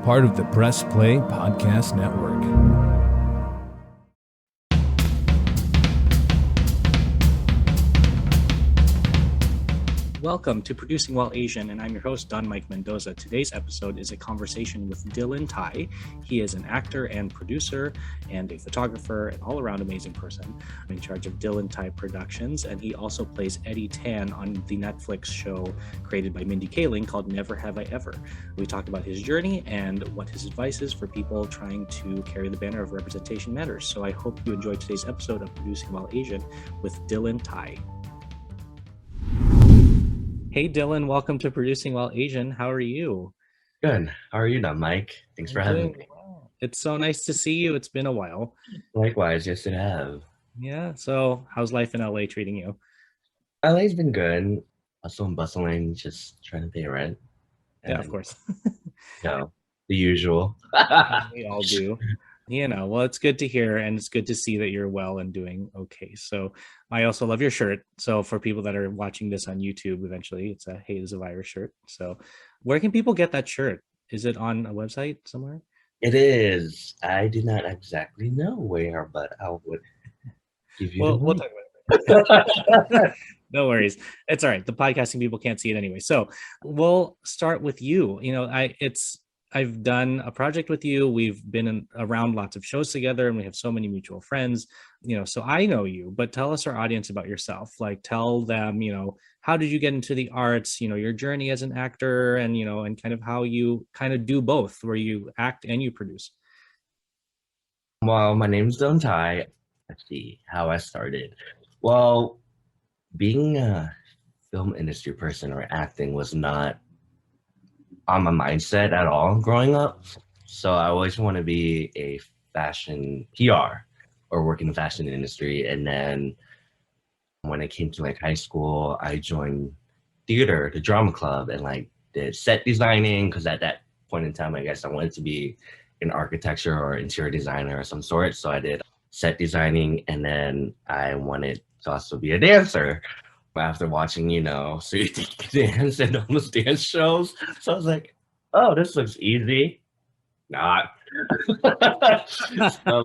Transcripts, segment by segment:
part of the Press Play Podcast Network. Welcome to Producing While Asian, and I'm your host, Don Mike Mendoza. Today's episode is a conversation with Dylan Tai. He is an actor and producer and a photographer, an all-around amazing person. I'm in charge of Dylan Tai Productions, and he also plays Eddie Tan on the Netflix show created by Mindy Kaling called Never Have I Ever. We talk about his journey and what his advice is for people trying to carry the banner of Representation Matters. So I hope you enjoyed today's episode of Producing While Asian with Dylan Tai. Hey, Dylan, welcome to Producing While Asian. How are you? Good. How are you now, Mike? Thanks for having me. Well. It's so nice to see you. It's been a while. Likewise, yes, it have. Yeah. So how's life in LA treating you? LA's been good. Hustle and bustling, just trying to pay rent. Yeah, of course. The usual. We all do. Well, it's good to hear, and it's good to see that you're well and doing okay. So I also love your shirt. So for people that are watching this on YouTube eventually, it's a Hate is a Virus shirt. So where can people get that shirt? Is it on a website somewhere? It is. I do not exactly know where, but I would give you we'll talk about it. No worries. It's all right. The podcasting people can't see it anyway. So we'll start with you. I've done a project with you. We've been around lots of shows together, and we have so many mutual friends, so I know you, but tell us, our audience, about yourself. Like, tell them, how did you get into the arts, your journey as an actor, and, and kind of how you kind of do both, where you act and you produce. Well, my name's Dylan Tai. Let's see how I started. Well, being a film industry person or acting was not on my mindset at all growing up. So I always want to be a fashion PR or work in the fashion industry. And then when it came to high school, I joined theater, the drama club, and did set designing, because at that point in time, I guess I wanted to be an architecture or interior designer of some sort. So I did set designing, and then I wanted to also be a dancer. After watching, So You Think You Dance and all those dance shows. So I was like, oh, this looks easy. Not. So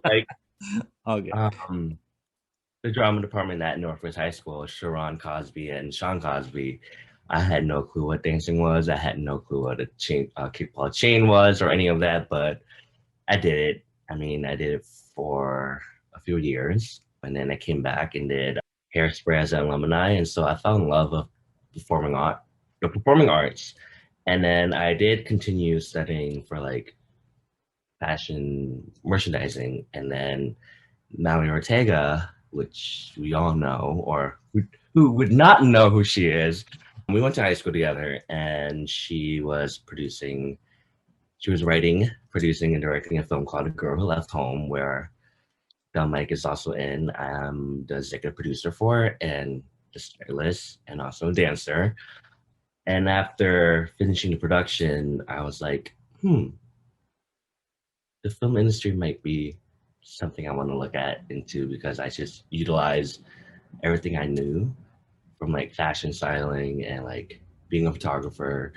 Okay. The drama department at Northwest High School, Sharon Cosby and Sean Cosby, I had no clue what dancing was. I had no clue what a kickball chain was or any of that, but I did it. I did it for a few years, and then I came back and did Hairspray as an alumni, and so I fell in love with performing arts. And then I did continue studying for fashion merchandising, and then Mallory Ortega, which we all know, or who would not know who she is. We went to high school together, and she was writing, producing, and directing a film called A Girl Who Left Home, where Don Mike is also in. I'm the executive producer for it, and the stylist, and also a dancer. And after finishing the production, I was like, the film industry might be something I want to look into, because I just utilize everything I knew from fashion styling and being a photographer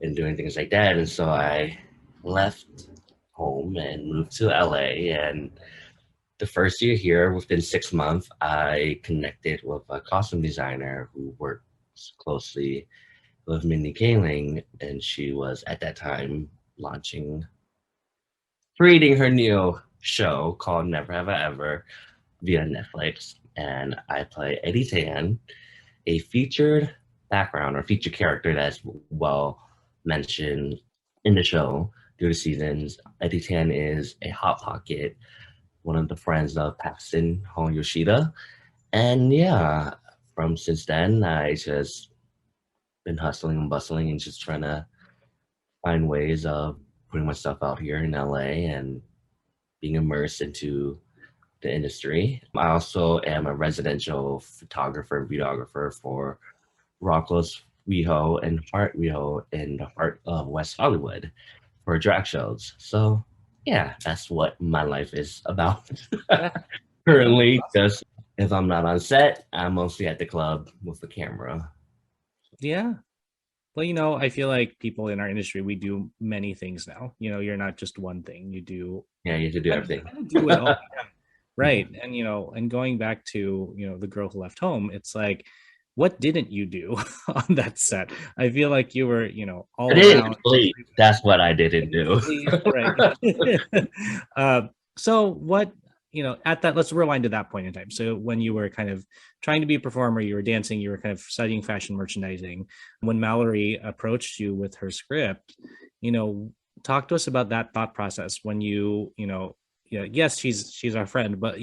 and doing things like that. And so I left home and moved to LA, and the first year here, within 6 months, I connected with a costume designer who works closely with Mindy Kaling, and she was at that time creating her new show called Never Have I Ever via Netflix. And I play Eddie Tan, a featured background or featured character that's well mentioned in the show through the seasons. Eddie Tan is a Hot Pocket, one of the friends of Paxton Hong Yoshida. And yeah, since then, I just been hustling and bustling and just trying to find ways of putting myself out here in LA and being immersed into the industry. I also am a residential photographer and videographer for Rocco's WeHo and Heart WeHo in the heart of West Hollywood for drag shows. So yeah, that's what my life is about. Currently, just if I'm not on set, I'm mostly at the club with the camera. Yeah. Well, I feel like people in our industry, we do many things now. You're not just one thing. You do Yeah, you have to do everything. kind of do it all. Right. And and going back to, the girl who left home, it's like, what didn't you do on that set? I feel like you were, I all didn't around. sleep. That's what I didn't do. Sleep, right. uh, so what, at that, let's rewind to that point in time. So when you were kind of trying to be a performer, you were dancing, you were kind of studying fashion merchandising. When Mallory approached you with her script, talk to us about that thought process when yes, she's our friend, but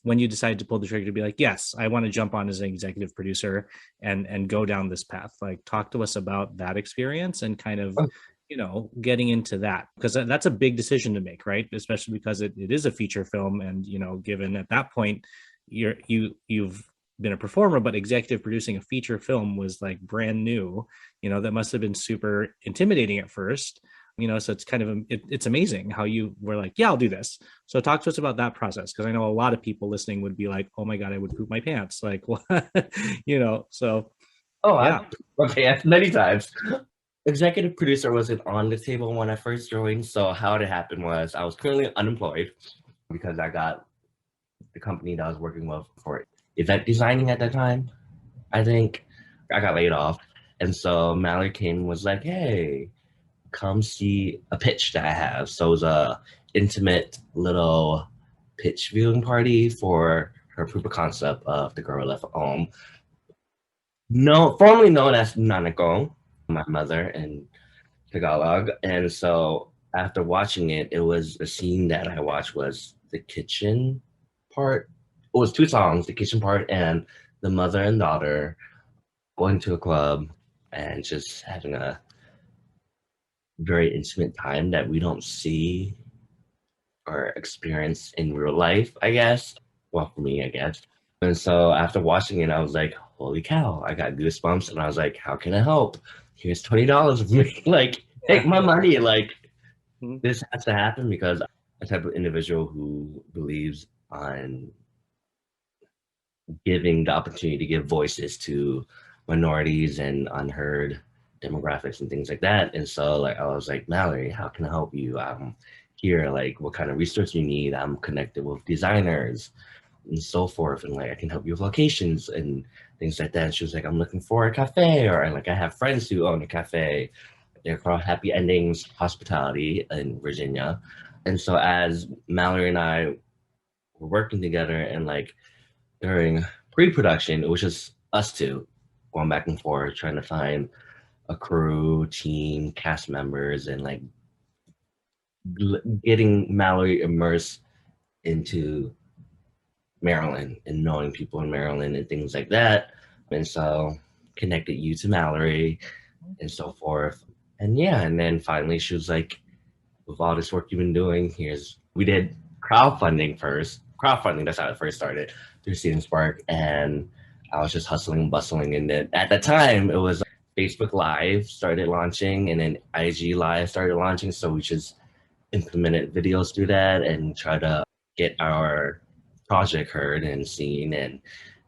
when you decided to pull the trigger to be like, yes, I want to jump on as an executive producer and go down this path. Like, talk to us about that experience and kind of getting into that, because that's a big decision to make, right? Especially because it is a feature film, and given at that point you've been a performer, but executive producing a feature film was like brand new. That must have been super intimidating at first. So it's kind of it's amazing how you were like, yeah, I'll do this. So talk to us about that process, because I know a lot of people listening would be like, oh my god, I would poop my pants, like what? So Oh, yeah. okay, many times. Executive producer wasn't on the table when I first joined. So how it happened was I was currently unemployed because I got the company that I was working with for event designing at that time. I think I got laid off. And so Mallory came and was like, hey, come see a pitch that I have. So it was a intimate little pitch viewing party for her proof of concept of The Girl Left Home. No, formerly known as Nanako, my mother in Tagalog. And so after watching it, it was a scene that I watched was the kitchen part. It was two songs, the kitchen part and the mother and daughter going to a club and just having a very intimate time that we don't see or experience in real life, I guess. Well, for me, I guess. And so after watching it, I was like, holy cow, I got goosebumps. And I was like, how can I help? Here's $20 for me. Like, take my money. Like, this has to happen, because I'm a type of individual who believes on giving the opportunity to give voices to minorities and unheard demographics and things like that. And so like I was like, Mallory, how can I help you? I'm here, like what kind of resource you need? I'm connected with designers and so forth, and like I can help you with locations and things like that. And she was like, I'm looking for a cafe, or like I have friends who own a cafe. They're called Happy Endings Hospitality in Virginia. And so as Mallory and I were working together, and like during pre-production, it was just us two going back and forth trying to find a crew, team, cast members, and like getting Mallory immersed into Maryland and knowing people in Maryland and things like that. And so connected you to Mallory and so forth. And yeah, and then finally she was like, with all this work you've been doing, we did crowdfunding first. Crowdfunding, that's how it first started through Student Spark. And I was just hustling and bustling. And then at the time, it was Facebook Live started launching, and then IG Live started launching. So we just implemented videos through that and try to get our project heard and seen. And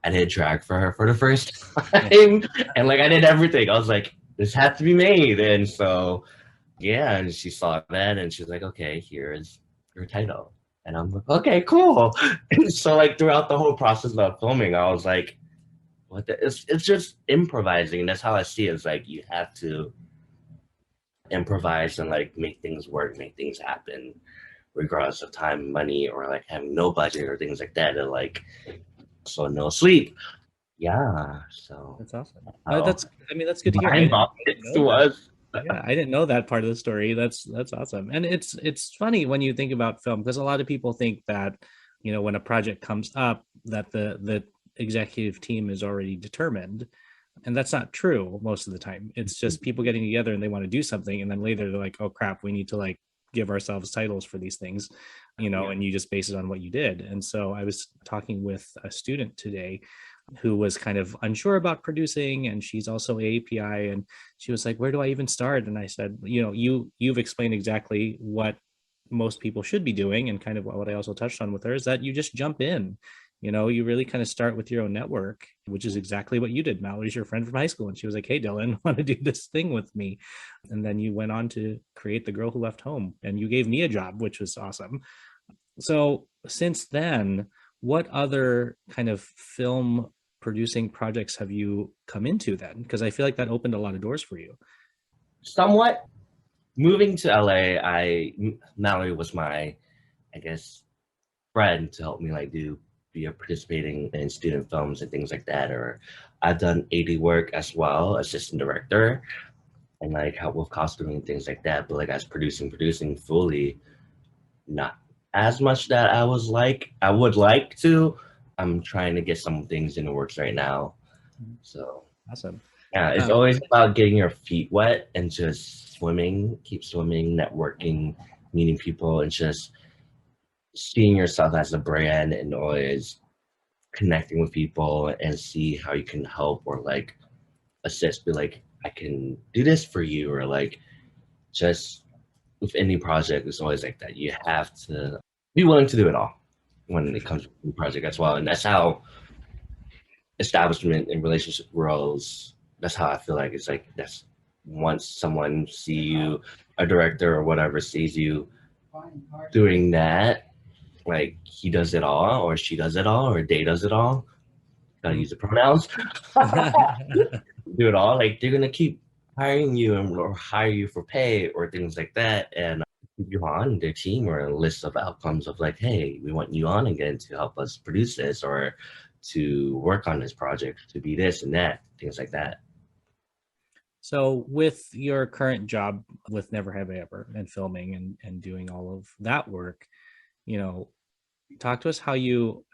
I did drag for her for the first time. And like I did everything. I was like, this has to be made. And so yeah, and she saw that and she was like, okay, here's your title. And I'm like, okay, cool. And so like throughout the whole process of filming, I was like, it's just improvising. That's how I see it. It's like you have to improvise and like make things work, make things happen, regardless of time, money, or like having no budget or things like that. And like, so no sleep. Yeah. So That's awesome. That's good to hear. Yeah, I didn't know that part of the story. That's awesome. And it's funny when you think about film, because a lot of people think that, when a project comes up, that the executive team is already determined. And that's not true most of the time. It's just people getting together and they want to do something. And then later they're like, oh crap, we need to like give ourselves titles for these things, and you just base it on what you did. And so I was talking with a student today who was kind of unsure about producing, and she's also API, and she was like, where do I even start? And I said, you've explained exactly what most people should be doing, and kind of what I also touched on with her is that you just jump in. you really kind of start with your own network, which is exactly what you did. Mallory's your friend from high school, and she was like, hey, Dylan, want to do this thing with me? And then you went on to create The Girl Who Left Home, and you gave me a job, which was awesome. So since then, what other kind of film producing projects have you come into then? Because I feel like that opened a lot of doors for you. Somewhat. Moving to LA, Mallory was my, I guess, friend to help me be participating in student films and things like that. Or I've done AD work as well, assistant director, and like help with costuming and things like that. But like as producing fully, not as much that I would like to. I'm trying to get some things in the works right now. So Awesome. yeah, it's always about getting your feet wet and just keep swimming, networking, meeting people, and just seeing yourself as a brand and always connecting with people and see how you can help or like assist. Be like, I can do this for you, or like just with any project, it's always like that. You have to be willing to do it all when it comes to the project as well. And that's how establishment and relationship roles, that's how I feel like it's like that's once someone a director or whatever sees you doing that, like he does it all or she does it all or they does it all. Gotta use the pronouns. Do it all. Like they're gonna keep hiring you or hire you for pay or things like that, and keep you on their team or a list of outcomes of like, hey, we want you on again to help us produce this or to work on this project, to be this and that, things like that. So with your current job with Never Have I Ever and filming and doing all of that work, talk to us how you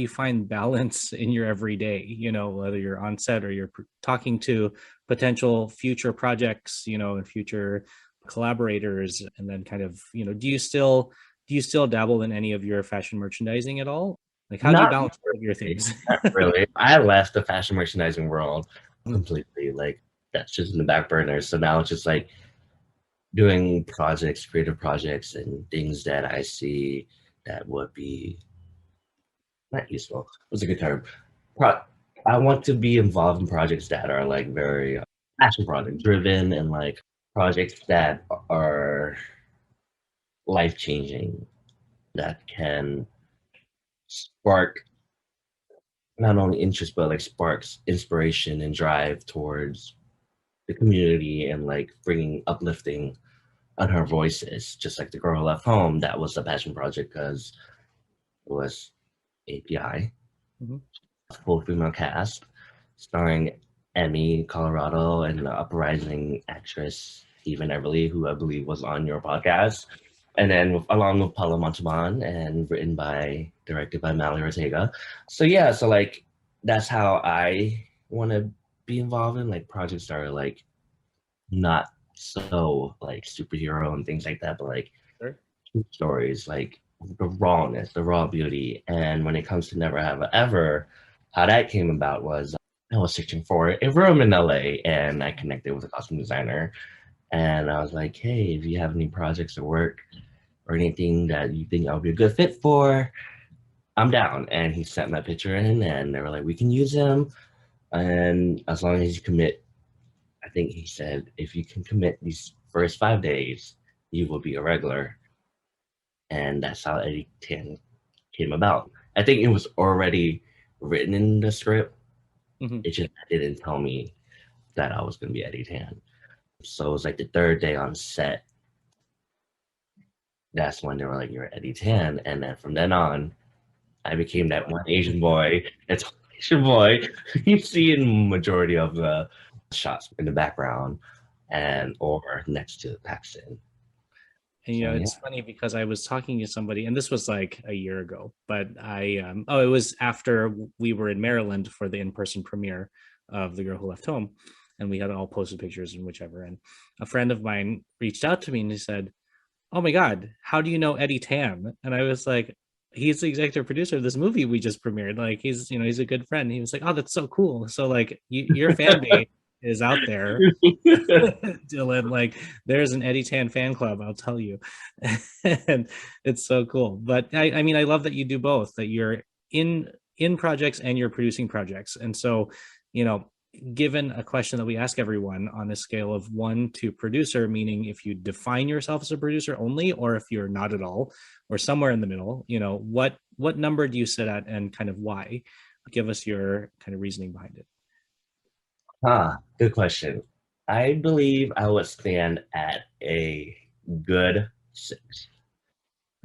find balance in your everyday, whether you're on set or you're talking to potential future projects, and future collaborators, and then kind of, do you still dabble in any of your fashion merchandising at all? Like how do you balance all of your things? Not really. I left the fashion merchandising world completely. Like that's just in the back burner. So now it's just like doing creative projects and things that I see that would be not useful. What's a good term? I want to be involved in projects that are like very passion project driven and like projects that are life changing, that can spark not only interest but like sparks inspiration and drive towards the community and like bringing uplifting on her voices, just like The Girl Who Left Home. That was a passion project because it was API, full female cast, starring Emmy Colorado and the uprising actress Stephen Everly, who I believe was on your podcast, and then along with Paula Montalban, and directed by Mallory Ortega. So yeah, so like that's how I want to be involved in like projects that are like not so like superhero and things like that, but like stories, like the rawness, the raw beauty. And when it comes to Never Have I Ever, how that came about was I was searching for a room in LA and I connected with a costume designer. And I was like, hey, if you have any projects or work or anything that you think I would be a good fit for, I'm down. And he sent my picture in and they were like, we can use him. And as long as you commit, I think he said, if you can commit these first 5 days, you will be a regular. And that's how Eddie Tan came about. I think it was already written in the script. It just didn't tell me that I was going to be Eddie Tan. So it was like the third day on set. That's when they were like, you're Eddie Tan. And then from then on, I became that one Asian boy. It's Asian boy you see in majority of the shots in the background and or next to Paxton. And it's funny because I was talking to somebody, and this was like a year ago, but it was after we were in Maryland for the in-person premiere of The Girl Who Left Home, and we had all posted pictures and whichever. And a friend of mine reached out to me and he said, "Oh my God, how do you know Eddie Tan?" And I was like, "He's the executive producer of this movie we just premiered. Like he's a good friend." And he was like, "Oh, that's so cool." So like your fan base is out there, Dylan. Like there's an Eddie Tan fan club, I'll tell you. And it's so cool. But I mean, I love that you do both, that you're in in projects and you're producing projects. And so, you know, given a question that we ask everyone on a scale of 1 to producer, meaning if you define yourself as a producer only, or if you're not at all, or somewhere in the middle, you know, what number do you sit at and kind of why? Give us your kind of reasoning behind it. Good question. I believe I would stand at a good 6.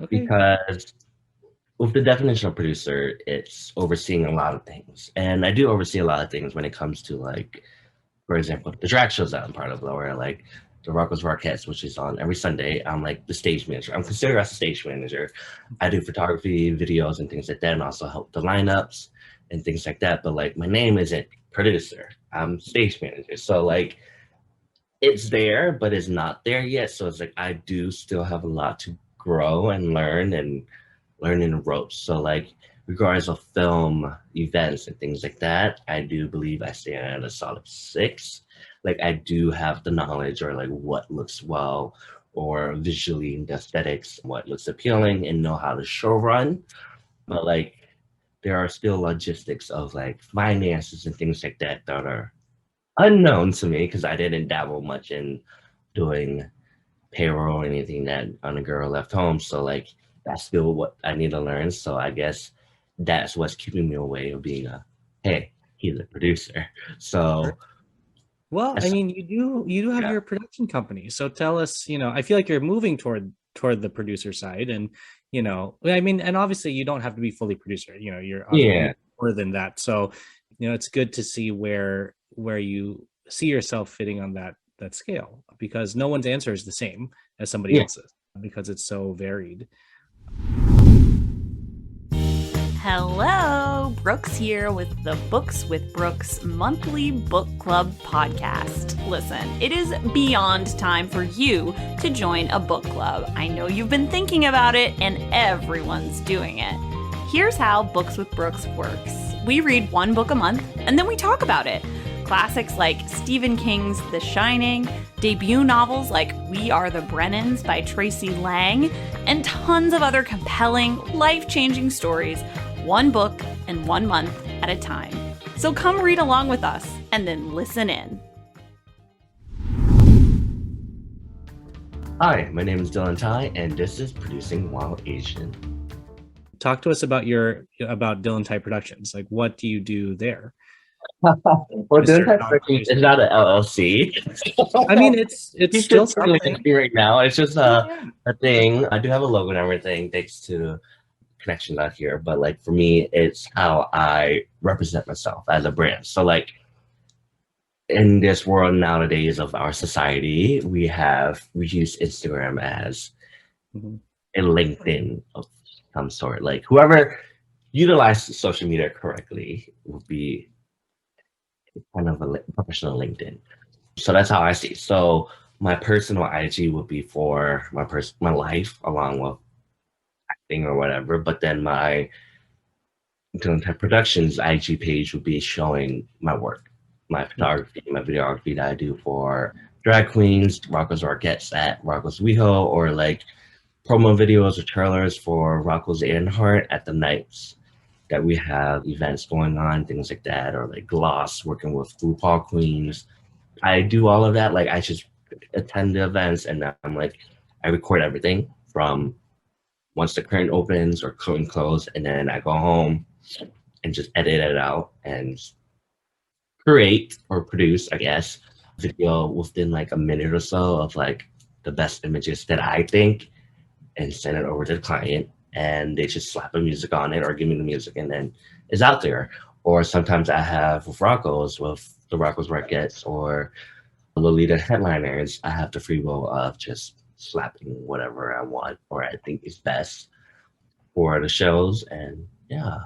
Okay. Because with the definition of producer, it's overseeing a lot of things. And I do oversee a lot of things when it comes to, like, for example, the drag shows that I'm part of, where like the Rocco's Rockettes, which is on every Sunday. I'm like the stage manager. I'm considered as a stage manager. I do photography, videos, and things like that, and also help the lineups and things like that. But like my name isn't producer. I'm stage manager. So like it's there, but it's not there yet. So it's like I do still have a lot to grow and learn in the ropes. So like regardless of film events and things like that, I do believe I stand at a solid 6. Like I do have the knowledge, or like what looks well, or visually the aesthetics, what looks appealing, and know how to show run. But like there are still logistics of like finances and things like that that are unknown to me, because I didn't dabble much in doing payroll or anything that on a girl left home. So like that's still what I need to learn. So I guess that's what's keeping me away of being hey, he's a producer. So well, I mean, you do have your production company. So tell us, you know, I feel like you're moving toward the producer side, and you know, I mean, and obviously you don't have to be fully producer, you know, you're more than that. So, you know, it's good to see where you see yourself fitting on that scale, because no one's answer is the same as somebody else's, because it's so varied. Hello, Brooks here with the Books with Brooks monthly book club podcast. Listen, it is beyond time for you to join a book club. I know you've been thinking about it, and everyone's doing it. Here's how Books with Brooks works. We read one book a month, and then we talk about it. Classics like Stephen King's The Shining, debut novels like We Are the Brennans by Tracy Lang, and tons of other compelling, life-changing stories, one book and 1 month at a time. So come read along with us and then listen in. Hi, my name is Dylan Tai, and this is Producing While Asian. Talk to us about Dylan Tai Productions. Like, what do you do there? Well, Dylan Tai Productions is not an LLC. I mean, it's still something right now. It's just a thing. I do have a logo and everything, thanks to connections out here. But like for me, it's how I represent myself as a brand. So like in this world nowadays of our society, we use Instagram as a LinkedIn of some sort. Like whoever utilizes social media correctly will be kind of a professional LinkedIn. So that's how I see. So my personal IG would be for my life, along with acting or whatever. But then my Dylan Tai Productions IG page would be showing my work, my photography, my videography that I do for drag queens, Rocco's Rockettes at Rocco's WeHo, or like promo videos or trailers for Rocco's Ironheart at the nights that we have events going on, things like that, or like Gloss working with RuPaul queens. I do all of that. Like I just attend the events, and I'm like, I record everything from once the curtain opens or curtain close, and then I go home and just edit it out and create or produce, I guess, video within like a minute or so of like the best images that I think, and send it over to the client. And they just slap the music on it or give me the music, and then it's out there. Or sometimes I have with Rocco's, with the Rocco's Rockettes or Lolita headliners, I have the free will of just slapping whatever I want or I think is best for the shows. And yeah,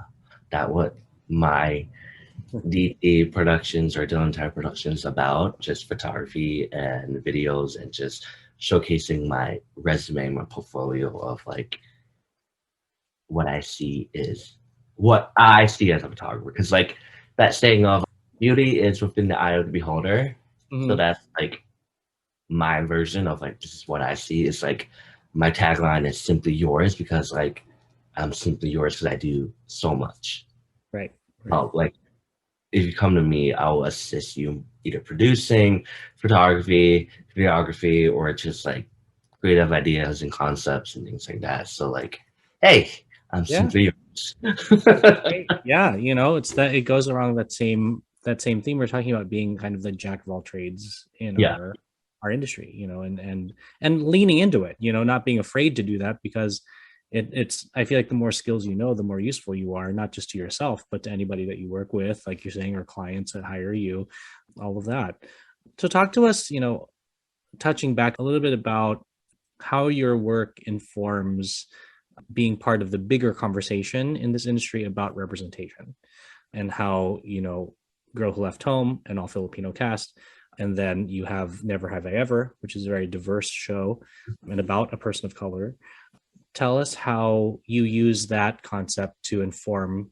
that what my DT Productions or Dylan Tai Productions about, just photography and videos and just showcasing my resume, my portfolio of like what I see as a photographer. Because like that saying of beauty is within the eye of the beholder. So that's like my version of like, this is what I see. It's like my tagline is simply yours, because like I'm simply yours because I do so much Right. Like if you come to me, I'll assist you either producing, photography, videography, or just like creative ideas and concepts and things like that. So like, hey, I'm Yeah. some videos. Right. Yeah, it's that it goes along that same theme. We're talking about being kind of the jack of all trades in Yeah. our industry, and leaning into it, not being afraid to do that, because it's I feel like the more skills the more useful you are, not just to yourself, but to anybody that you work with, like you're saying, or clients that hire you, all of that. So talk to us, touching back a little bit about how your work informs being part of the bigger conversation in this industry about representation, and how Girl Who Left Home, an all Filipino cast, and then you have Never Have I Ever, which is a very diverse show and about a person of color. Tell us how you use that concept to inform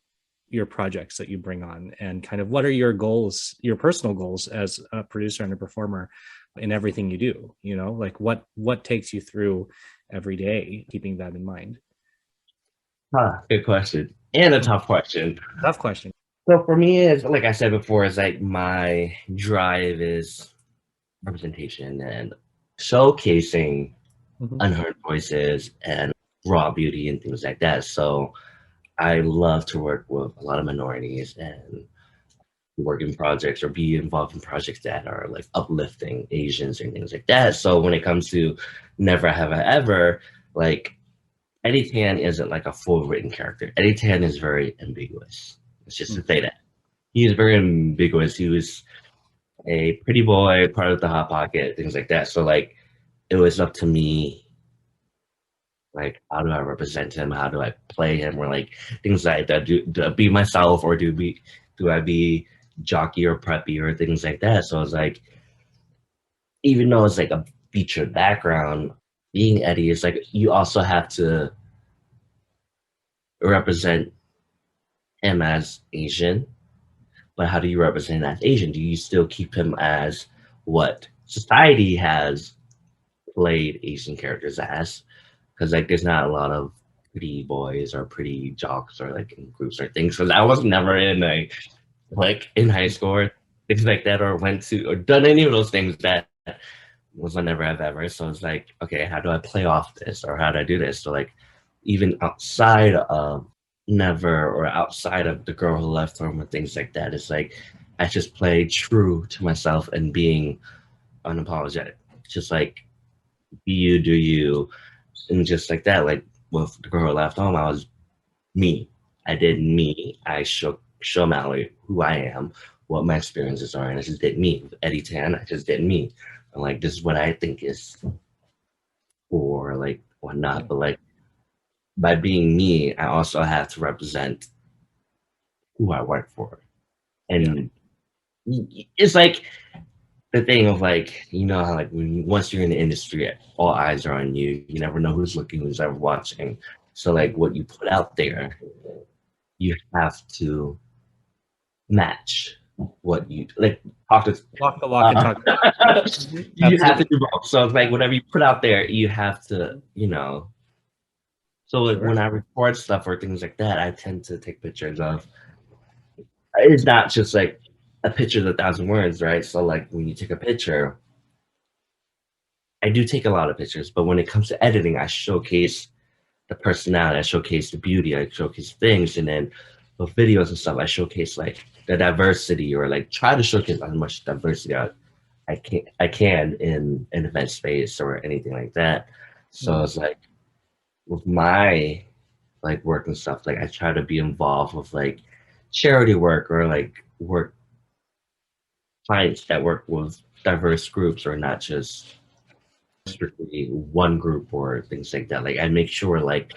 your projects that you bring on, and kind of what are your goals, your personal goals as a producer and a performer in everything you do, like what takes you through every day, keeping that in mind. Good question. And a tough question. Tough question. So for me, is like I said before, is like my drive is representation and showcasing unheard voices and raw beauty and things like that. So I love to work with a lot of minorities and work in projects or be involved in projects that are like uplifting Asians and things like that. So when it comes to Never Have I Ever, like Eddie Tan isn't like a full written character. Eddie Tan is very ambiguous. It's just to say that. He is very ambiguous. He was a pretty boy, part of the Hot Pocket, things like that. So like it was up to me, like how do I represent him? How do I play him? Or like things like that. Do I be myself, or do I be jockey or preppy or things like that? So it's like, even though it's like a featured background, being Eddie is like you also have to represent him as Asian, but how do you represent him as Asian? Do you still keep him as what society has played Asian characters as? Because like there's not a lot of pretty boys or pretty jocks or like in groups or things. Because I was never in in high school or things like that, or went to or done any of those things that was I Never Have Ever. So it's like, okay, how do I play off this, or how do I do this? So like even outside of Never, or outside of The Girl Who Left Home and things like that, it's like I just play true to myself and being unapologetic. Just like be you, do you, and just like that. Like with The Girl Who Left Home, I was me. I did me. I show Mallory who I am, what my experiences are, and I just did me. With Eddie Tan, I just did me. And like this is what I think is, or like whatnot. But like by being me, I also have to represent who I work for. And it's like the thing of like, how like once you're in the industry, all eyes are on you. You never know who's looking, who's ever watching. So like what you put out there, you have to match what you like. Walk the walk and talk. You have to do both. So it's like whatever you put out there, you have to, So like, when I record stuff or things like that, I tend to take pictures of. It's not just like a picture of 1,000 words, right? So like when you take a picture, I do take a lot of pictures, but when it comes to editing, I showcase the personality, I showcase the beauty, I showcase things, and then with videos and stuff, I showcase like the diversity, or like try to showcase as much diversity I can in an event space or anything like that. So it's like with my like work and stuff, like I try to be involved with like charity work, or like work clients that work with diverse groups, or not just strictly one group or things like that. Like I make sure like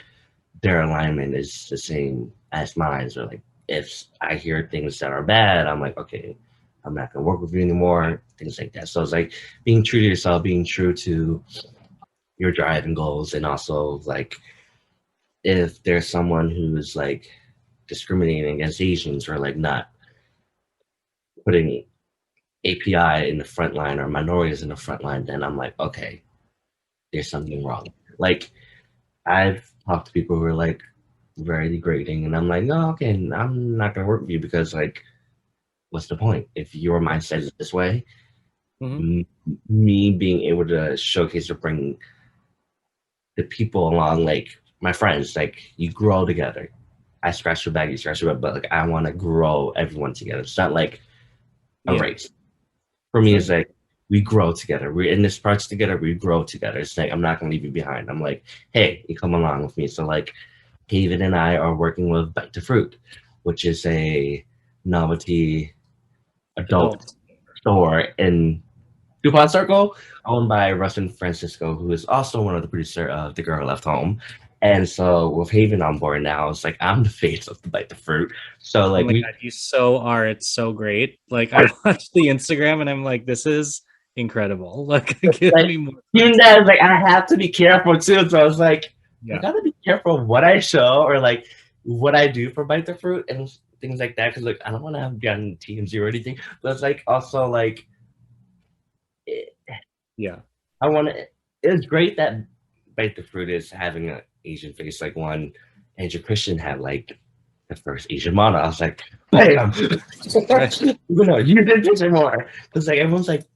their alignment is the same as mine. So like if I hear things that are bad, I'm like, okay, I'm not gonna work with you anymore, things like that. So it's like being true to yourself, being true to your drive and goals, and also like if there's someone who's like discriminating against Asians, or like not putting API in the front line or minorities in the front line, then I'm like, okay, there's something wrong. Like I've talked to people who are like, very degrading. And I'm like, no, okay, I'm not gonna work with you because like, what's the point if your mindset is this way? Hmm. Me being able to showcase or bring the people along, like my friends, like you grow together. I scratch your back, you scratch your back, but like I want to grow everyone together. It's not like a Yeah. race. For me, Sure. it's like we grow together. We're in this project together. We grow together. It's like I'm not gonna leave you behind. I'm like, hey, you come along with me. So like, Haven and I are working with Bite to Fruit, which is a novelty adult Adult. store in DuPont Circle, owned by Rustin Francisco, who is also one of the producer of The Girl Who Left Home. And so with Haven on board now, it's like I'm the face of the Bite the Fruit. So Oh like my we God, you so are. It's so great. Like I watched the Instagram and I'm like, this is incredible. Like give like me more even content. that is like I have to be careful too. So I was like, I Yeah. gotta be careful of what I show or like what I do for Bite the Fruit and things like that. Cause like I don't want to have gotten TMZ or anything. But it's like also like it, Yeah. I want to. It's great that Bite the Fruit is having an Asian face. Like one, Andrew Christian had like the first Asian model. I was like, bam! You know, you did this more. Because like everyone's like,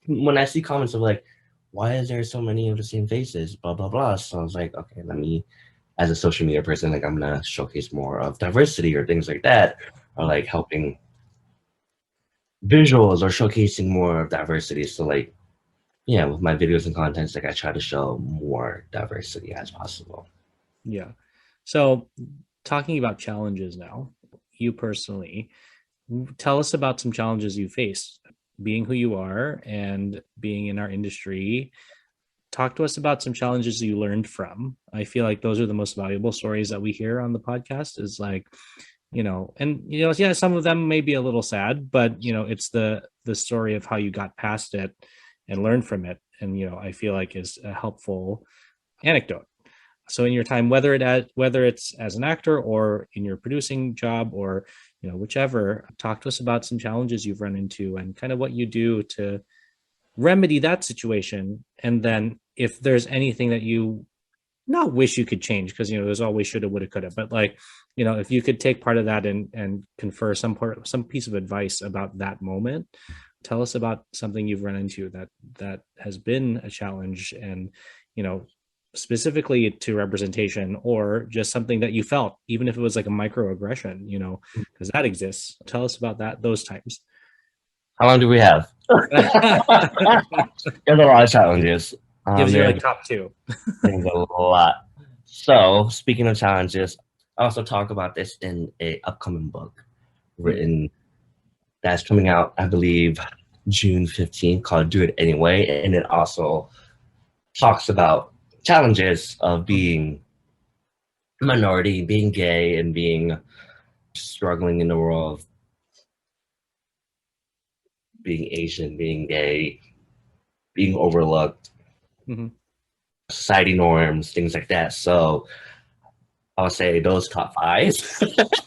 when I see comments of like, why is there so many of the same faces? Blah blah blah. So I was like, okay, let me, as a social media person, like I'm gonna showcase more of diversity or things like that, or like helping visuals or showcasing more of diversity. So like yeah, with my videos and contents, like I try to show more diversity as possible. Yeah. So talking about challenges now, you personally, tell us about some challenges you faced being who you are and being in our industry. Talk to us about some challenges you learned from. I feel like those are the most valuable stories that we hear on the podcast is like, and yeah, some of them may be a little sad, but it's the story of how you got past it and learned from it. And I feel like is a helpful anecdote. So in your time, whether it's as an actor or in your producing job or whichever, talk to us about some challenges you've run into and kind of what you do to remedy that situation. And then if there's anything that you not wish you could change, because there's always shoulda, woulda, coulda, but like if you could take part of that and confer some piece of advice about that moment, tell us about something you've run into that has been a challenge, and specifically to representation or just something that you felt, even if it was like a microaggression, because that exists. Tell us about those times. How long do we have? There's a lot of challenges. Gives you There's, like top two. there's a lot. So speaking of challenges, I also talk about this in a upcoming book written that's coming out, I believe, June 15th, called Do It Anyway. And it also talks about challenges of being a minority, being gay, and being struggling in the world of being Asian, being gay, being overlooked, Mhm. society norms, things like that. So I'll say those top five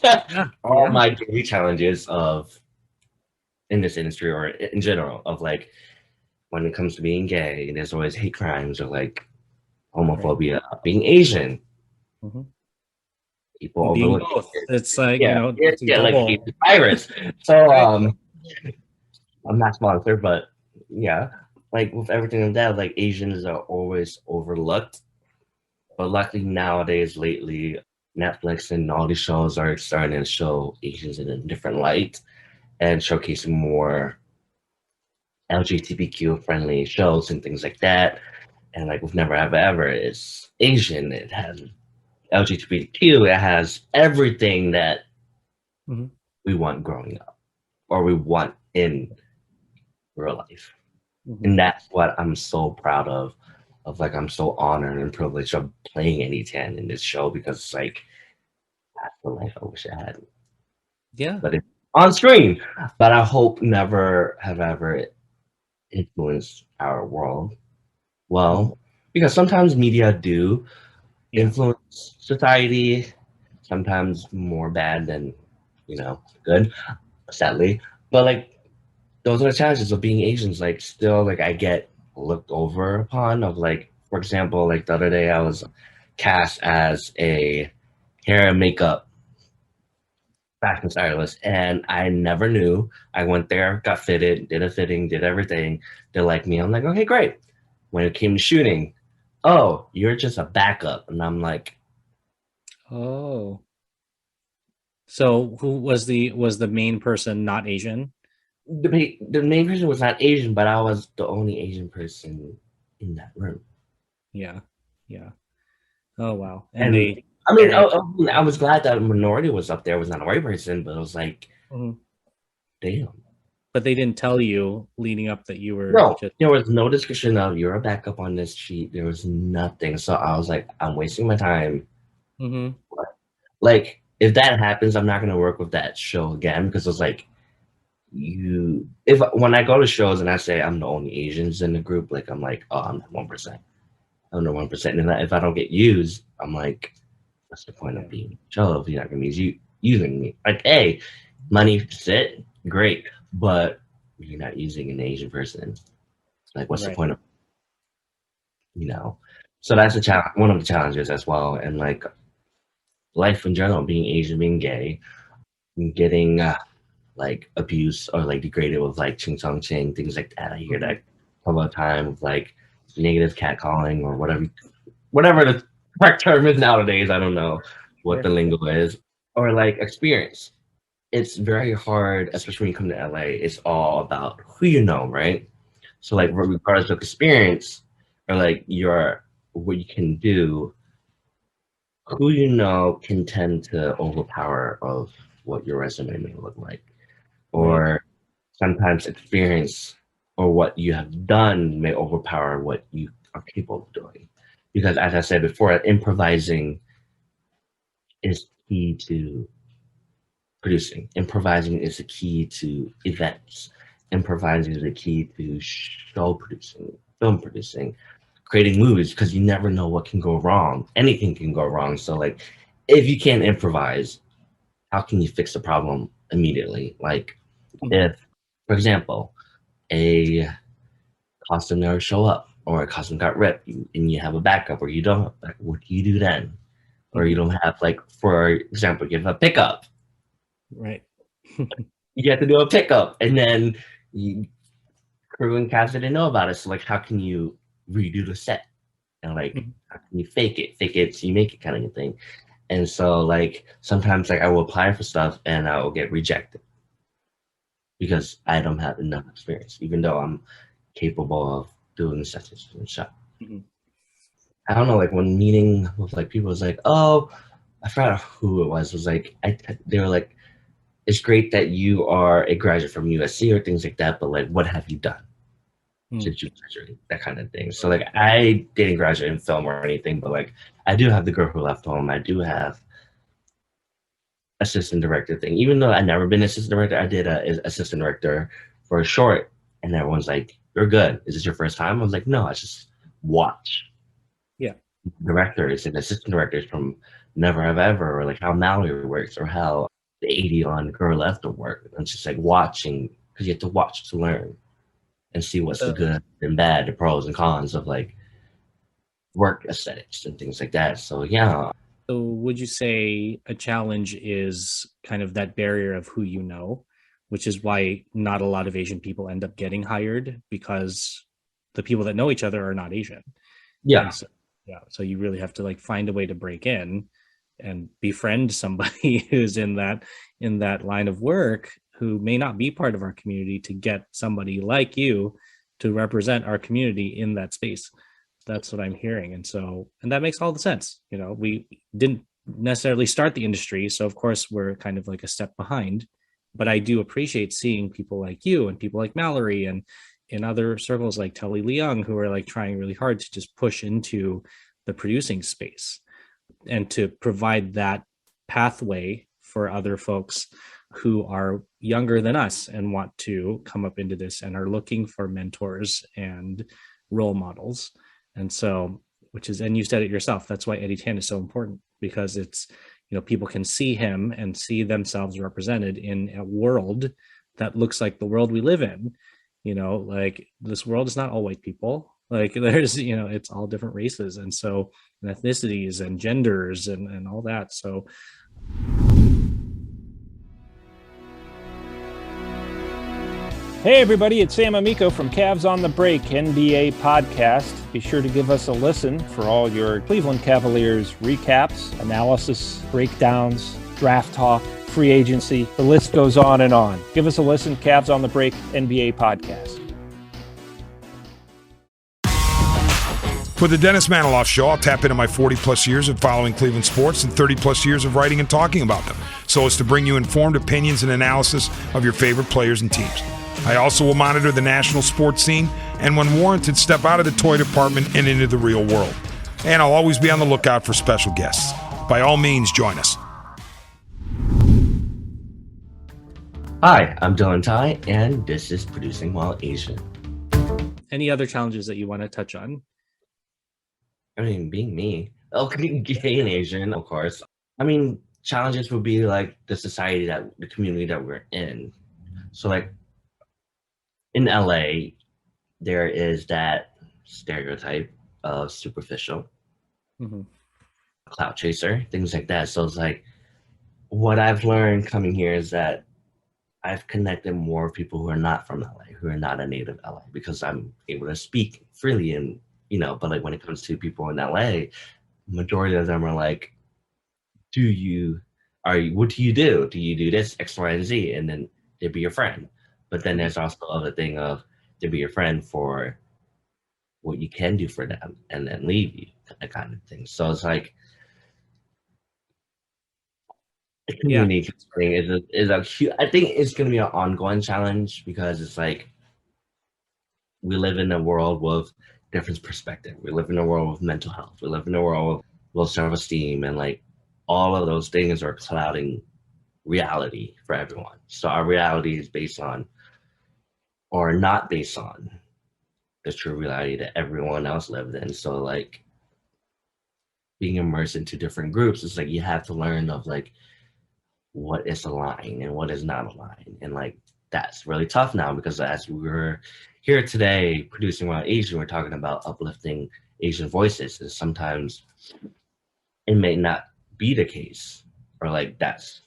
Yeah. are Yeah. my daily challenges of in this industry or in general of like when it comes to being gay, there's always hate crimes or like homophobia, being Asian, Mhm. people Being overlook both. It's like, yeah, it's a like double. Asian virus. So Right. I'm not sponsored, but yeah, like with everything like that, like Asians are always overlooked. But luckily nowadays, lately, Netflix and all these shows are starting to show Asians in a different light and showcasing more LGBTQ friendly shows and things like that. And like with Never Have I Ever, it's Asian, it has LGBTQ, it has everything that Mhm. we want growing up or we want in real life. Mhm. And that's what I'm so proud of like I'm so honored and privileged of playing Eddie Tan in this show because it's like that's the life I wish I had. Yeah. But it's on screen. But I hope Never Have I Ever influenced our world. Well, because sometimes media do Yeah. influence society, sometimes more bad than good, sadly. But like those are the challenges of being Asians. Like still like I get looked over upon of like, for example, like the other day I was cast as a hair and makeup fashion stylist, and I never knew. I went there, got fitted, did a fitting, did everything. They liked me. I'm like, okay, great. When it came to shooting, oh, you're just a backup, and I'm like, Oh. So who was the main person not Asian? the main person was not Asian, but I was the only Asian person in that room. Yeah. Yeah. Oh wow. And they I mean, they- I was glad that a minority was up there. It was not a white person, but it was like, Mhm. damn. But they didn't tell you leading up that you were No, just there was no discussion of you're a backup on this sheet. There was nothing. So I was like, I'm wasting my time. Mhm. Like, if that happens, I'm not gonna work with that show again because it's like if when I go to shows and I say I'm the only Asians in the group, like I'm like, oh, I'm the 1%. I'm the 1%. And if I don't get used, I'm like, what's the point of being show if you're not gonna be using me? Like, hey, money sit, great, but you're not using an Asian person. Like, what's the Right. point of So that's a challenge, one of the challenges as well, and like life in general, being Asian, being gay, getting like abuse or like degraded with like ching chong ching, things like that. I hear that all the time with like negative catcalling or whatever the correct term is nowadays. I don't know what the lingo is. Or like experience. It's very hard, especially when you come to LA. It's all about who you know, right? So like regardless of experience or like what you can do, who you know can tend to overpower of what your resume may look like. Or sometimes experience or what you have done may overpower what you are capable of doing. Because as I said before, improvising is key to producing. Improvising is the key to events. Improvising is the key to show producing, film producing, creating movies, because you never know what can go wrong. Anything can go wrong. So like if you can't improvise, how can you fix the problem immediately? Like if, for example, a costume never show up or a costume got ripped and you have a backup or you don't, like, what do you do then? Or you don't have, like, for example, you have a pickup. Right. You have to do a pickup and then crew and cast didn't know about it. So like, how can you redo the set? And like, how can you fake it so you make it kind of a thing. And so like, sometimes like I will apply for stuff and I will get rejected because I don't have enough experience, even though I'm capable of doing such and such. I don't know, like when meeting with like people, it's like, oh, I forgot who it was like, they were like, it's great that you are a graduate from USC or things like that, but like, what have you done since you graduated? That kind of thing. So like, I didn't graduate in film or anything, but like, I do have The Girl Who Left Home. I do have assistant director thing. Even though I've never been assistant director, I did a assistant director for a short, and everyone's like, "You're good. Is this your first time?" I was like, "No, I just watch." Yeah. Directors and assistant directors from Never Have Ever, or like how Mallory works, or how the 80 on Girl Left work. And it's just like watching, because you have to watch to learn and see what's the good and bad, the pros and cons of like work aesthetics and things like that. So yeah. So would you say a challenge is kind of that barrier of who you know, which is why not a lot of Asian people end up getting hired, because the people that know each other are not Asian. Yeah. So you really have to like find a way to break in and befriend somebody who's in that line of work who may not be part of our community to get somebody like you to represent our community in that space. That's what I'm hearing. And that makes all the sense. You know, we didn't necessarily start the industry, so of course we're kind of like a step behind, but I do appreciate seeing people like you and people like Mallory and in other circles like Telly Leung, who are like trying really hard to just push into the producing space and to provide that pathway for other folks who are younger than us and want to come up into this and are looking for mentors and role models. And so, and you said it yourself, that's why Eddie Tan is so important, because it's, you know, people can see him and see themselves represented in a world that looks like the world we live in. You know, like this world is not all white people. Like there's, it's all different races, and so and ethnicities and genders and all that. So Hey everybody, it's Sam Amico from Cavs on the Break NBA podcast. Be sure to give us a listen for all your Cleveland Cavaliers recaps, analysis, breakdowns, draft talk, free agency. The list goes on and on. Give us a listen, Cavs on the Break NBA podcast. For the Dennis Maniloff Show, I'll tap into my 40-plus years of following Cleveland sports and 30-plus years of writing and talking about them, so as to bring you informed opinions and analysis of your favorite players and teams. I also will monitor the national sports scene and, when warranted, step out of the toy department and into the real world. And I'll always be on the lookout for special guests. By all means, join us. Hi, I'm Dylan Tai, and this is Producing While Asian. any other challenges that you want to touch on? I mean, being me, being gay and Asian, of course. I mean, challenges would be like the society the community that we're in. So like in LA, there is that stereotype of superficial, clout chaser, things like that. So it's like, what I've learned coming here is that I've connected more people who are not from LA, who are not a native LA, because I'm able to speak freely and, but like when it comes to people in LA, majority of them are like, what do you do? Do you do this, X, Y, and Z? And then they'd be your friend. But then there's also the other thing of to be your friend for what you can do for them and then leave you, that kind of thing. So it's like the community thing is a huge, I think it's going to be an ongoing challenge, because it's like we live in a world with different perspective. We live in a world with mental health. We live in a world with low self-esteem, and like all of those things are clouding reality for everyone. So our reality is based on, or not based on, the true reality that everyone else lived in. So like being immersed into different groups, it's like you have to learn of like what is a line and what is not a line. And like that's really tough now, because as we're here today producing While Asian, we're talking about uplifting Asian voices, and sometimes it may not be the case, or like that's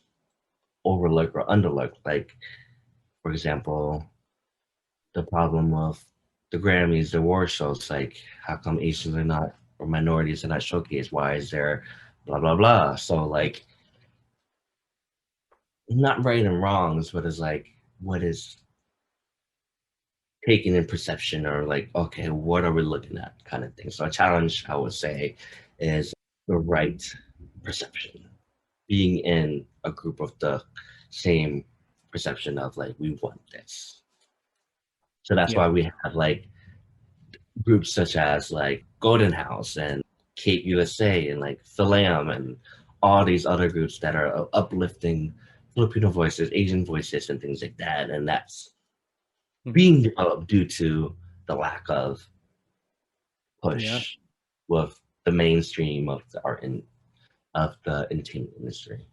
overlooked or underlooked. Like, for example, the problem of the Grammys, the award shows, like how come Asians are not, or minorities are not showcased? Why is there blah blah blah? So like, not right and wrongs, but it's like what is taken in perception, or like, okay, what are we looking at, kind of thing. So a challenge, I would say, is the right perception, being in a group of the same perception of like, we want this. So that's why we have like groups such as like Golden House and Cape USA and like Philam and all these other groups that are uplifting Filipino voices, Asian voices, and things like that. And that's being developed due to the lack of push with the mainstream of the art and of the entertainment industry.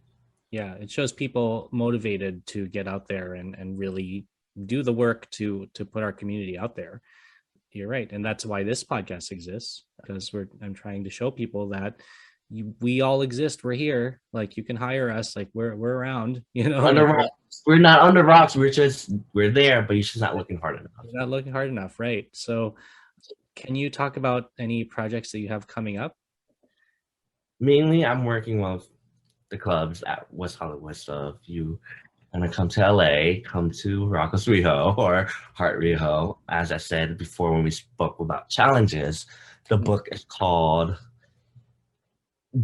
Yeah, it shows people motivated to get out there and really do the work to put our community out there. You're right. And that's why this podcast exists, because I'm trying to show people that we all exist. We're here. Like, you can hire us. Like, we're around, Under rocks. We're not under rocks. We're there, but you're just not looking hard enough. You're not looking hard enough. Right. So can you talk about any projects that you have coming up? Mainly, I'm working with the clubs at West Hollywood. So if you want to come to LA, come to Rocco's Riho or Heart Riho. As I said before when we spoke about challenges, the book is called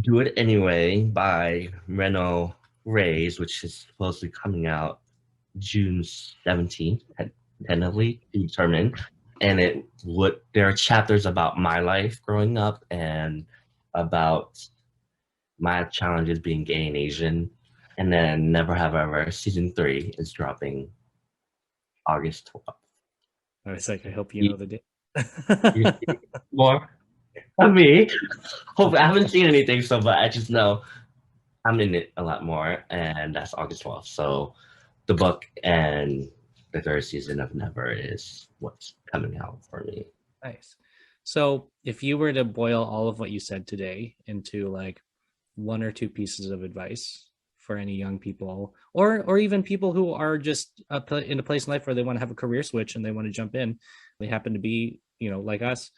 Do It Anyway by Reno Reyes, which is supposedly coming out June 17th, tentatively determined. And there are chapters about my life growing up and about my challenges being gay and Asian. And then Never Have I Ever season 3 is dropping August 12th. I was like, I hope you know the date. More of me. Hope I haven't seen anything, but I just know I'm in it a lot more, and that's August 12th. So the book and the 3rd season of Never is what's coming out for me. Nice. So if you were to boil all of what you said today into like one or two pieces of advice for any young people, or even people who are just in a place in life where they want to have a career switch and they want to jump in, they happen to be, like us,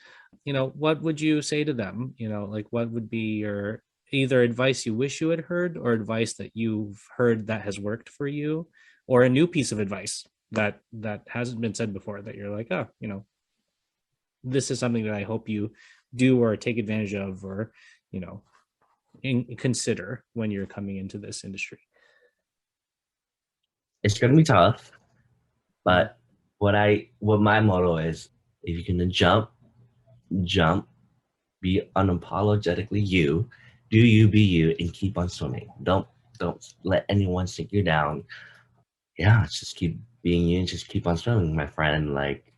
what would you say to them? Like what would be your either advice you wish you had heard, or advice that you've heard that has worked for you, or a new piece of advice that hasn't been said before that you're like, oh, this is something that I hope you do or take advantage of, or consider when you're coming into this industry? It's gonna be tough, but what my motto is: if you can jump, be unapologetically you, do you, be you, and keep on swimming. Don't let anyone sink you down. Yeah, just keep being you and just keep on swimming, my friend. Like,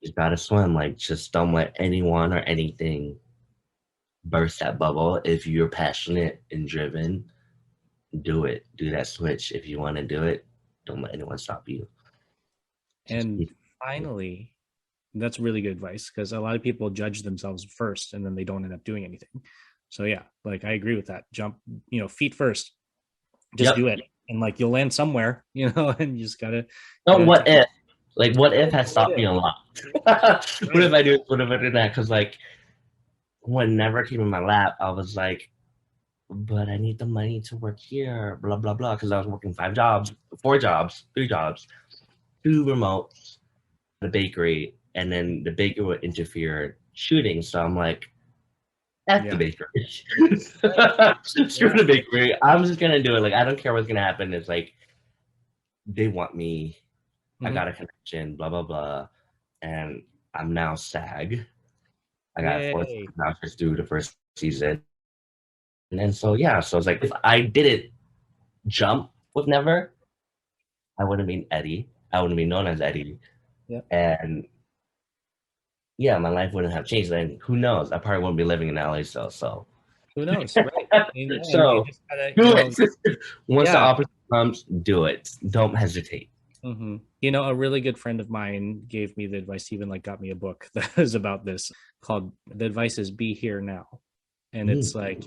you gotta swim. Like, just don't let anyone or anything burst that bubble. If you're passionate and driven, do it. Do that switch. If you want to do it, don't let anyone stop you. And finally, that's really good advice, because a lot of people judge themselves first and then they don't end up doing anything. So yeah, like I agree with that. Jump, feet first. Just do it. And like you'll land somewhere, and you just gotta. What if? Like, what if has stopped me a lot? What if I do that? Because like, when Never came in my lap, I was like, but I need the money to work here, blah, blah, blah. Because I was working 3 jobs, 2 remotes, the bakery, and then the bakery would interfere shooting. So I'm like, the bakery. Screw the bakery. I'm just going to do it. Like, I don't care what's going to happen. It's like, they want me. I got a connection, blah, blah, blah. And I'm now SAG. I got 4 announcers through the first season. And then so it's like, if I didn't jump with Never, I wouldn't be Eddie. I wouldn't be known as Eddie. Yep. And yeah, my life wouldn't have changed. And who knows? I probably wouldn't be living in LA still. So who knows? Right. So do it. Once the opportunity comes, do it. Don't hesitate. Mm-hmm. A really good friend of mine gave me the advice. He even like got me a book that is about this, called, the advice is be here now. And it's like,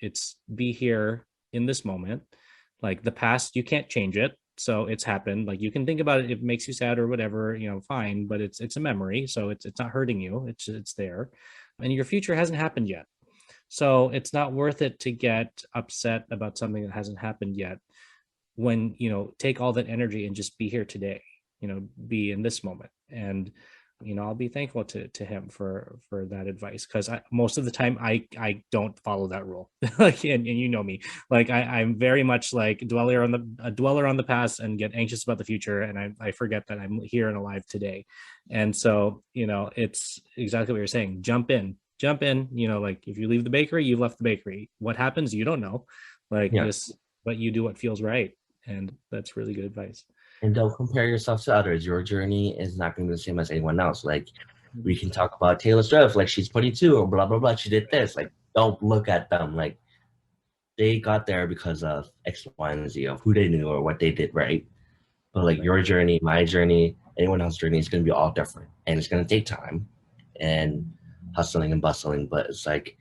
it's be here in this moment. Like the past, you can't change it. So it's happened. Like you can think about it. If it makes you sad or whatever, fine, but it's a memory. So it's not hurting you. It's there. And your future hasn't happened yet. So it's not worth it to get upset about something that hasn't happened yet. When, take all that energy and just be here today, be in this moment. And, I'll be thankful to him for that advice, because most of the time I don't follow that rule. Like, and me, like I'm very much like a dweller on the past and get anxious about the future. And I forget that I'm here and alive today. And so, it's exactly what you're saying. Jump in, like if you leave the bakery, you've left the bakery. What happens? You don't know. Like but you do what feels right. And that's really good advice. And don't compare yourself to others. Your journey is not going to be the same as anyone else. Like, we can talk about Taylor Swift, like she's 22 or blah, blah, blah. She did this. Like, don't look at them. Like, they got there because of X, Y, and Z, of who they knew or what they did right. But like your journey, my journey, anyone else's journey is going to be all different. And it's going to take time and hustling and bustling. But it's like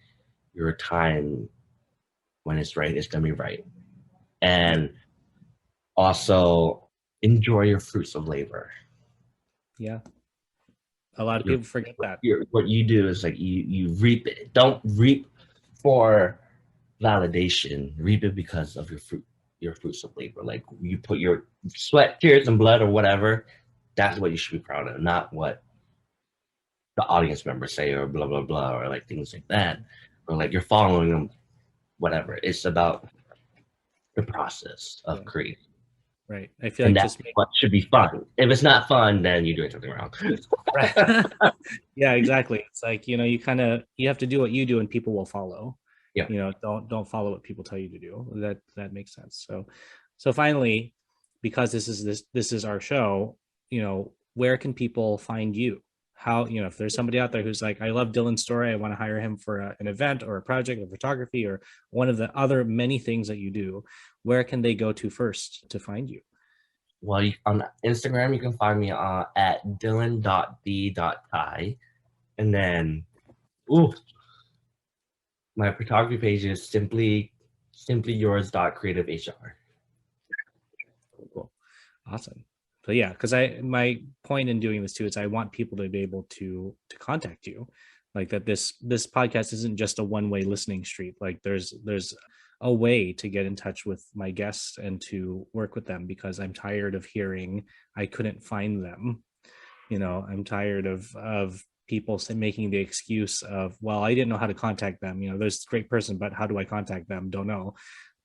your time, when it's right, it's going to be right. And also, enjoy your fruits of labor. Yeah. A lot of people forget that. What you do is like you reap it. Don't reap for validation. Reap it because of your fruits of labor. Like you put your sweat, tears, and blood or whatever. That's what you should be proud of, not what the audience members say or blah, blah, blah, or like things like that. Or like you're following them, whatever. It's about the process of creating. Right. I feel and like that's what should be fun. If it's not fun, then you're doing something wrong. Right. Yeah, exactly. It's like, you have to do what you do and people will follow. Yeah. Don't follow what people tell you to do. That makes sense. So finally, because this is our show, where can people find you? How, if there's somebody out there who's like, I love Dylan's story, I want to hire him for an event or a project or photography or one of the other many things that you do, where can they go to first to find you? Well, on Instagram, you can find me at dylan.d.thai. And then Ooh. My photography page is simply yours.creativehr. Cool. Awesome. So yeah, because my point in doing this too is I want people to be able to contact you, like that this podcast isn't just a one-way listening street. Like there's a way to get in touch with my guests and to work with them, because I'm tired of hearing I couldn't find them. I'm tired of people making the excuse of, well, I didn't know how to contact them. There's a great person, but how do I contact them? Don't know.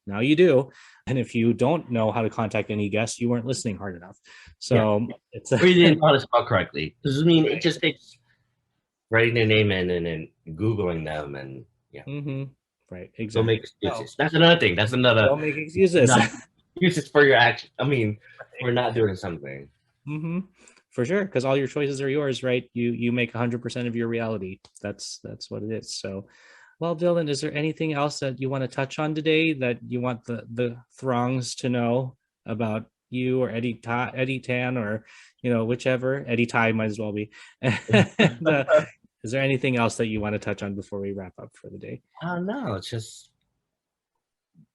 Now you do. And if you don't know how to contact any guests, you weren't listening hard enough. So it's or you didn't know how to spell correctly. Because it just takes writing their name in and then Googling them and Right. Exactly. Don't make excuses. That's another thing. That's another. Don't make excuses. Excuses for your action. We're not doing something. For sure, because all your choices are yours, right? You make 100% of your reality. That's what it is. So, well, Dylan, is there anything else that you want to touch on today that you want the throngs to know about you or Eddie Tan or whichever? Eddie Tai might as well be. Is there anything else that you want to touch on before we wrap up for the day? No, it's just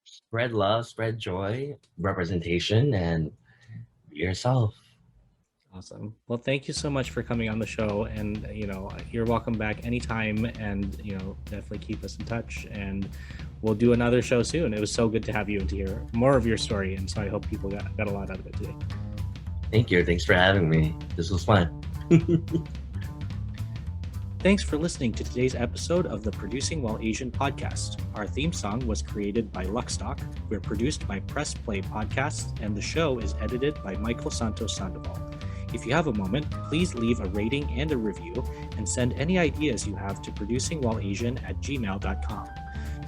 spread love, spread joy, representation, and be yourself. Awesome. Well, thank you so much for coming on the show, and you're welcome back anytime, and definitely keep us in touch, and we'll do another show soon. It was so good to have you and to hear more of your story, and so I hope people got a lot out of it today. Thank you. Thanks for having me. This was fun. Thanks for listening to today's episode of the Producing While Asian podcast. Our theme song was created by Luckstock. We're produced by Press Play Podcasts, and the show is edited by Michael Santos Sandoval. If you have a moment, please leave a rating and a review, and send any ideas you have to producingwhileasian@gmail.com.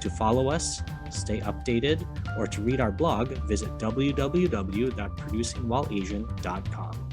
To follow us, stay updated, or to read our blog, visit www.producingwhileasian.com.